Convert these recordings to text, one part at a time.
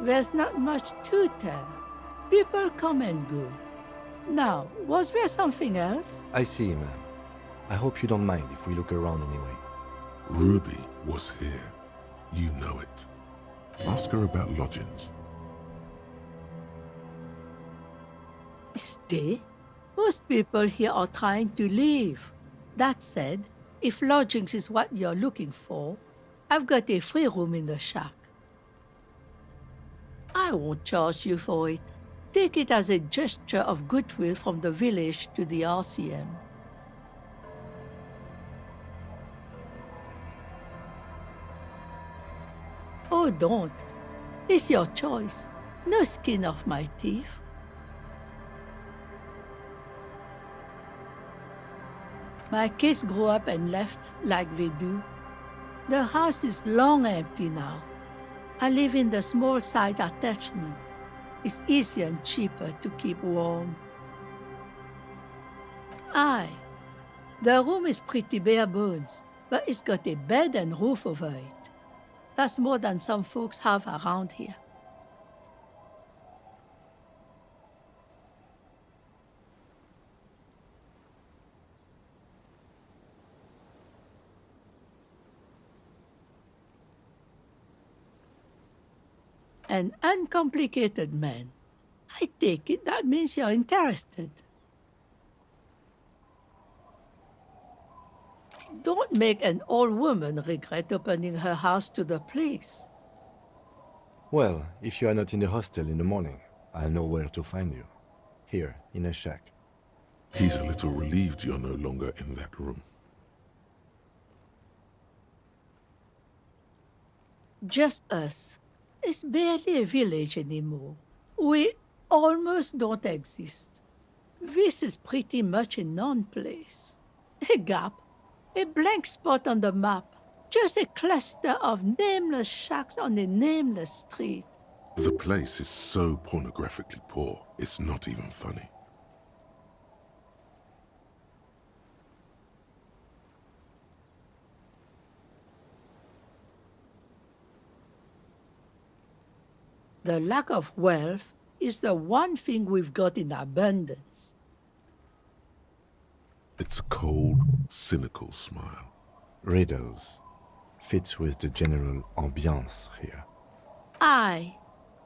There's not much to tell. People come and go. Now, was there something else? I see, ma'am. I hope you don't mind if we look around anyway. Ruby was here. You know it. Ask her about lodgings. Stay? Most people here are trying to leave. That said, if lodgings is what you're looking for, I've got a free room in the shack. I won't charge you for it. Take it as a gesture of goodwill from the village to the RCM. Oh, don't. It's your choice. No skin off my teeth. My kids grew up and left like they do. The house is long empty now. I live in the small side attachment. It's easier and cheaper to keep warm. Aye, the room is pretty bare bones, but it's got a bed and roof over it. That's more than some folks have around here. An uncomplicated man. I take it that means you're interested. Don't make an old woman regret opening her house to the place. Well, if you are not in the hostel in the morning, I'll know where to find you. Here, in a shack. He's a little relieved you're no longer in that room. Just us. It's barely a village anymore. We almost don't exist. This is pretty much a non-place. A gap, a blank spot on the map, just a cluster of nameless shacks on a nameless street. The place is so pornographically poor, it's not even funny. The lack of wealth is the one thing we've got in abundance. It's a cold, cynical smile. Riddles. Fits with the general ambiance here. Aye.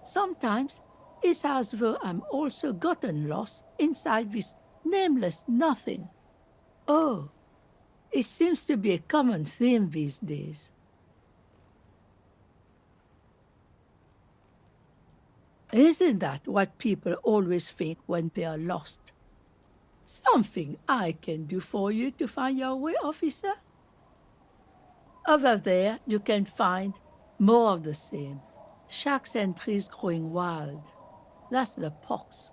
Sometimes it's as though I'm also gotten lost inside this nameless nothing. Oh, it seems to be a common theme these days. Isn't that what people always think when they are lost? Something I can do for you to find your way, officer? Over there, you can find more of the same. Shacks and trees growing wild. That's the pox.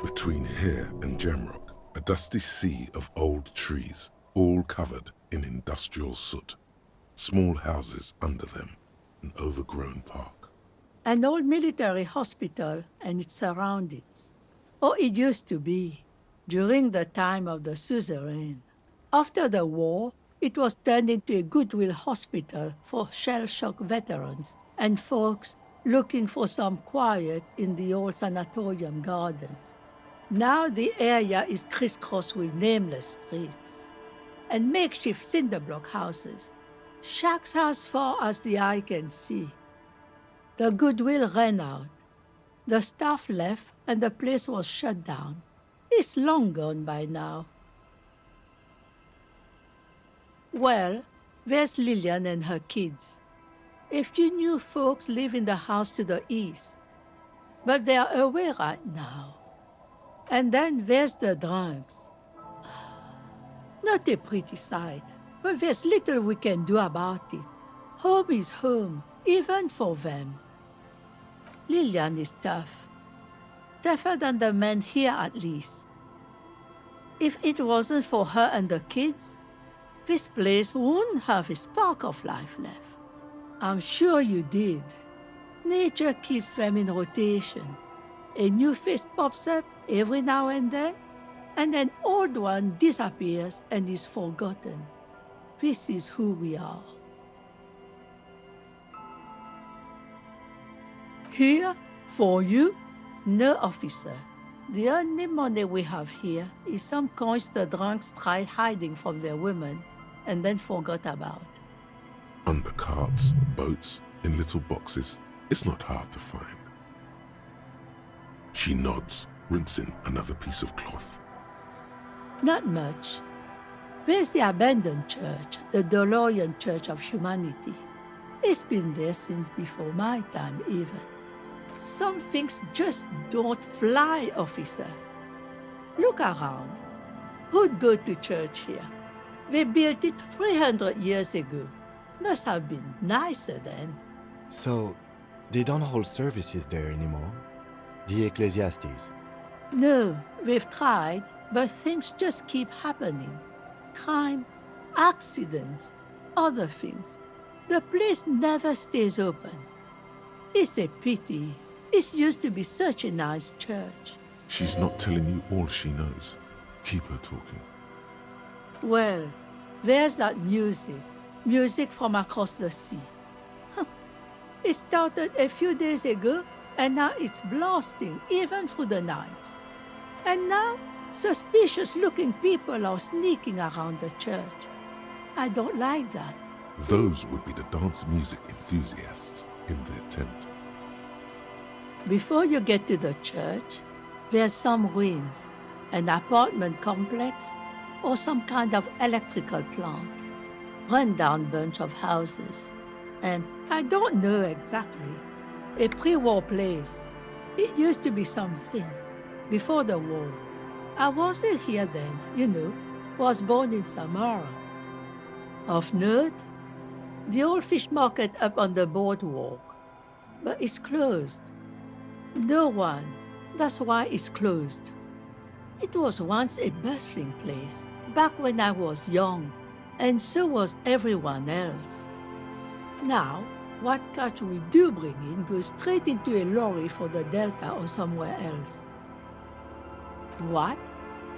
Between here and Jamrock, a dusty sea of old trees, all covered in industrial soot. Small houses under them, an overgrown park. An old military hospital and its surroundings. Or it used to be, during the time of the suzerain. After the war, it was turned into a goodwill hospital for shell-shock veterans and folks looking for some quiet in the old sanatorium gardens. Now the area is crisscrossed with nameless streets and makeshift cinder block houses, shacks as far as the eye can see. The goodwill ran out. The staff left and the place was shut down. It's long gone by now. Well, there's Lillian and her kids. A few new folks live in the house to the east, but they are away right now. And then there's the drunks. Not a pretty sight, but there's little we can do about it. Home is home, even for them. Lillian is tough. Tougher than the men here, at least. If it wasn't for her and the kids, this place wouldn't have a spark of life left. I'm sure you did. Nature keeps them in rotation. A new face pops up every now and then, and an old one disappears and is forgotten. This is who we are. Here? For you? No, officer. The only money we have here is some coins the drunks tried hiding from their women and then forgot about. Under carts, boats, in little boxes. It's not hard to find. She nods, rinsing another piece of cloth. Not much. There's the abandoned church, the DeLorean Church of Humanity. It's been there since before my time, even. Some things just don't fly, officer. Look around. Who'd go to church here? They built it 300 years ago. Must have been nicer then. So, they don't hold services there anymore? The Ecclesiastes? No, we've tried, but things just keep happening. Crime, accidents, other things. The place never stays open. It's a pity. It used to be such a nice church. She's not telling you all she knows. Keep her talking. Well, there's that music. Music from across the sea. Huh. It started a few days ago, and now it's blasting even through the night. And now, suspicious-looking people are sneaking around the church. I don't like that. Those would be the dance music enthusiasts in their tent. Before you get to the church, there's some ruins, an apartment complex, or some kind of electrical plant. Run-down bunch of houses. And I don't know exactly. A pre-war place. It used to be something. Before the war. I wasn't here then, you know. Was born in Samara. Of note, the old fish market up on the boardwalk. But it's closed. No one. That's why it's closed. It was once a bustling place, back when I was young, and so was everyone else. Now, what catch we do bring in goes straight into a lorry for the Delta or somewhere else. What?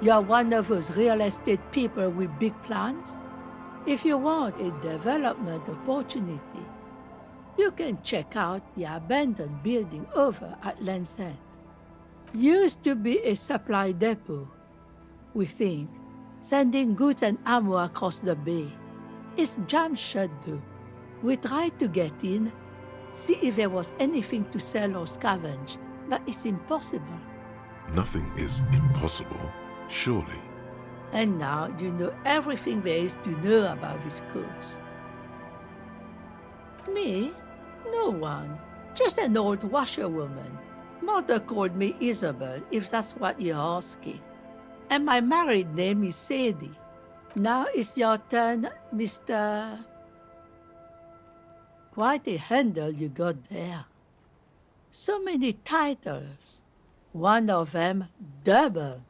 You're one of those real estate people with big plans? If you want a development opportunity, you can check out the abandoned building over at Land's End. Used to be a supply depot, we think, sending goods and ammo across the bay. It's jammed shut though. We tried to get in, see if there was anything to sell or scavenge, but it's impossible. Nothing is impossible, surely. And now you know everything there is to know about this coast. Me? No one. Just an old washerwoman. Mother called me Isabel, if that's what you're asking. And my married name is Sadie. Now it's your turn, Mr. Quite a handle you got there. So many titles. One of them double.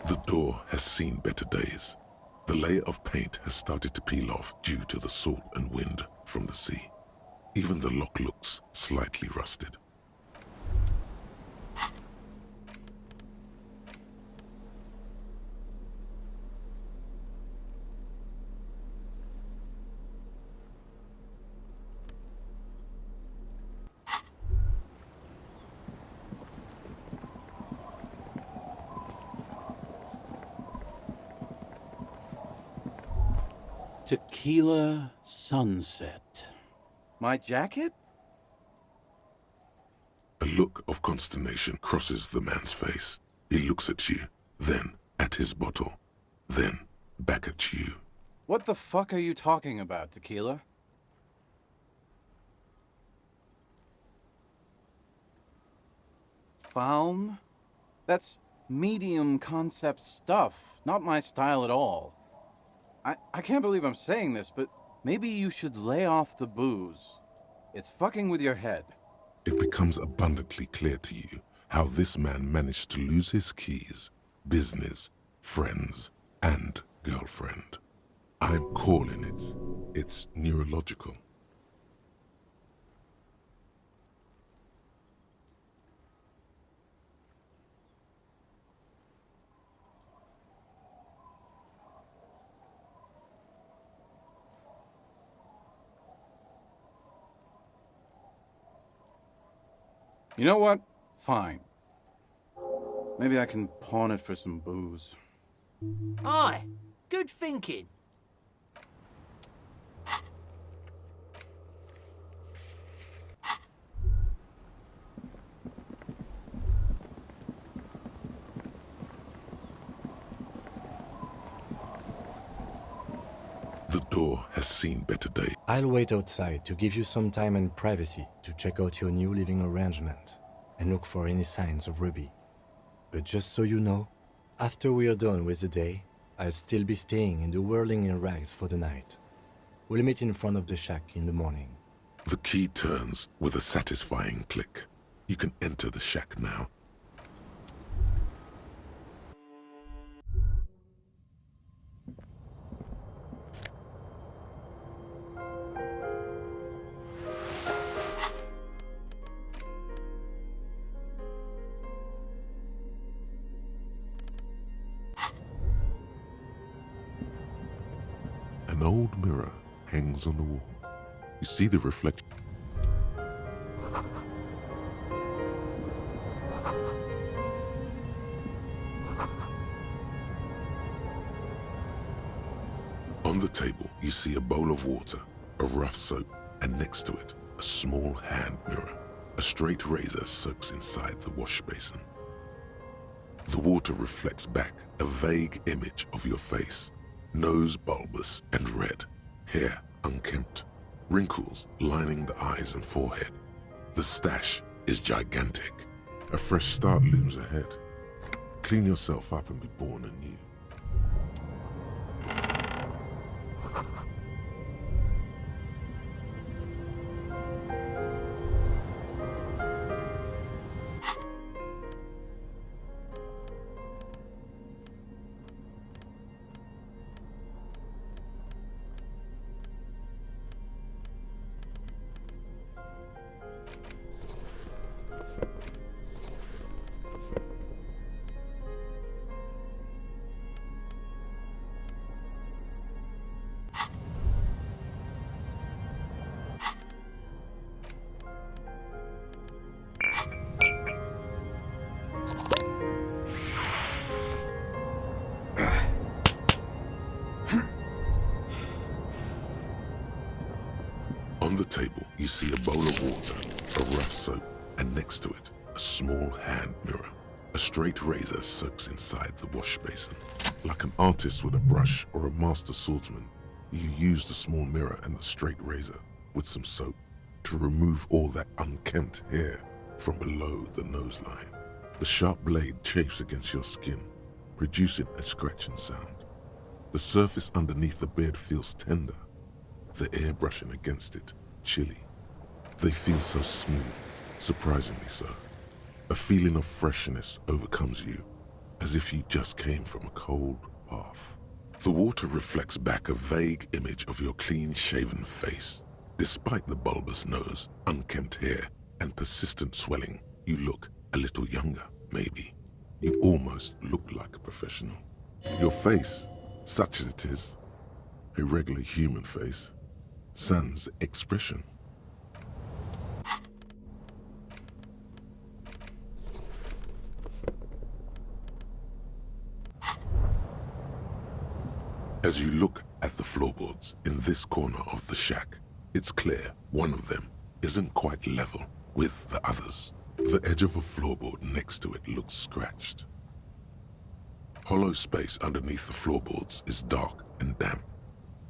The door has seen better days. The layer of paint has started to peel off due to the salt and wind from the sea. Even the lock looks slightly rusted. Tequila sunset. My jacket? A look of consternation crosses the man's face. He looks at you, then at his bottle, then back at you. What the fuck are you talking about, Tequila? Faum? That's medium concept stuff, not my style at all. I can't believe I'm saying this, but maybe you should lay off the booze. It's fucking with your head. It becomes abundantly clear to you how this man managed to lose his keys, business, friends, and girlfriend. I'm calling it. It's neurological. You know what? Fine. Maybe I can pawn it for some booze. Aye, good thinking. The door has seen better days. I'll wait outside to give you some time and privacy to check out your new living arrangement and look for any signs of Ruby. But just so you know, after we are done with the day, I'll still be staying in the Whirling in Rags for the night. We'll meet in front of the shack in the morning. The key turns with a satisfying click. You can enter the shack now. An old mirror hangs on the wall. You see the reflection. On the table, you see a bowl of water, a rough soap, and next to it, a small hand mirror. A straight razor soaks inside the wash basin. The water reflects back a vague image of your face. Nose bulbous and red, hair unkempt, wrinkles lining the eyes and forehead. The stash is gigantic. A fresh start looms ahead. Clean yourself up and be born anew. On the table, you see a bowl of water, a rough soap, and next to it, a small hand mirror. A straight razor soaks inside the wash basin. Like an artist with a brush or a master swordsman, you use the small mirror and the straight razor with some soap to remove all that unkempt hair from below the nose line. The sharp blade chafes against your skin, producing a scratching sound. The surface underneath the beard feels tender, the air brushing against it chilly. They feel so smooth, surprisingly so. A feeling of freshness overcomes you, as if you just came from a cold bath. The water reflects back a vague image of your clean-shaven face. Despite the bulbous nose, unkempt hair, and persistent swelling, you look a little younger, maybe. You almost look like a professional. Your face, such as it is, a regular human face, sans expression. As you look at the floorboards in this corner of the shack, it's clear one of them isn't quite level with the others. The edge of a floorboard next to it looks scratched. Hollow space underneath the floorboards is dark and damp.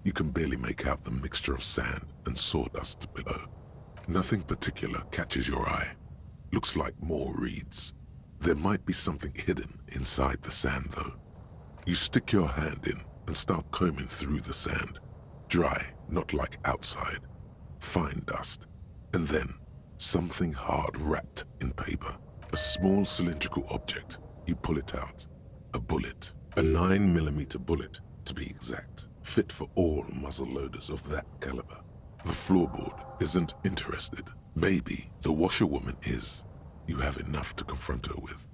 You can barely make out the mixture of sand and sawdust below. Nothing particular catches your eye. Looks like more reeds. There might be something hidden inside the sand though. You stick your hand in and start combing through the sand. Dry, not like outside. Fine dust. And then, something hard wrapped in paper. A small cylindrical object. You pull it out. A bullet. A 9mm bullet, to be exact. Fit for all muzzle loaders of that caliber. The floorboard isn't interested. Maybe the washerwoman is. You have enough to confront her with.